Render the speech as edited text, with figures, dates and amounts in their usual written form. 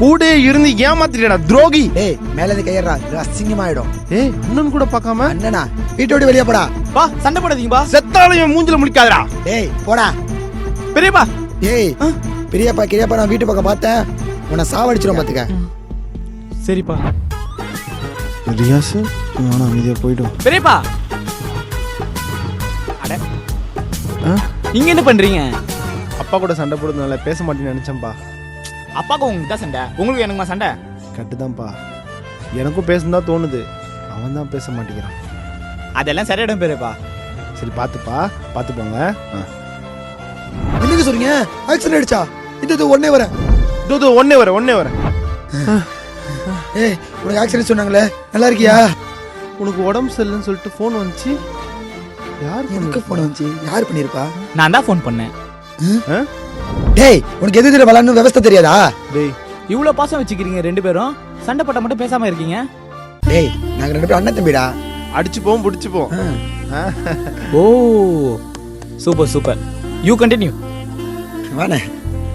கூட இருந்து ஏமாத்திட்டா துரோகி. டேய் மேல இருந்து கையறா, இது அசிங்கமாயிடும். ஏய் அண்ணன் கூட பார்க்காம அண்ணனா வீட்டை விட்டு வெளியே போடா. பா சண்டை போடாதீங்க பா. செத்தாலும் என் மூஞ்சில முடிக்காதடா. டேய் போடா. பெரியப்பா டேய் பெரியப்பா கிரியப்பா நான் வீட்டு பக்கம் பார்த்தேன், உன்னை சாவடிச்சிரும் பாத்துக்க. சரிப்பா. ரியாஸ் நானும் அமைதியா போயிடும். பெரியப்பா அட நீங்க என்ன பண்றீங்க? அப்பா கூட சண்டை போடுறதுனால பேச மாட்டேன்னு நினைச்சேன்ப்பா. அப்பாக்கு உங்களுக்கு தான் சண்டை, உங்களுக்கு எனக்குமா சண்டை? கட்டுதான்ப்பா, எனக்கும் பேசணும் தான் தோணுது, அவன் தான் பேச மாட்டேங்கிறான். அதெல்லாம் சரியிடும் பெரியப்பா. சரி பார்த்துப்பா, பார்த்து போங்க. என்னங்க சொல்றீங்க? ஆக்சிடென்ட் ஆயிடுச்சா? இது ஒன்னே வரேன். இதோ ஒன்னே வரேன். ஏய் உனக்கு ஆக்சிடென்ட் சொன்னாங்களே, நல்லா இருக்கியா? உனக்கு உடம்பு சரியில்லைன்னு சொல்லிட்டு ஃபோன் வந்துச்சு. யார் எனக்கு போன் வந்துச்சு? யார் பண்ணிருப்பா? நான் தான் ஃபோன் பண்ணேன். டேய் உனக்கு எது எதிர விளாட்னு விவஸ்தை தெரியாதா? டேய் இவ்வளவு பாசம் வச்சுக்கிறீங்க ரெண்டு பேரும், சண்டை போட்ட மட்டும் பேசாம இருக்கீங்க. டேய் நாங்க ரெண்டு பேரும் அண்ணன் தம்பிடா. அடிச்சுப்போம் பிடிச்சுப்போம். ஓ சூப்பர் சூப்பர், யூ கண்டினியூ. வாணே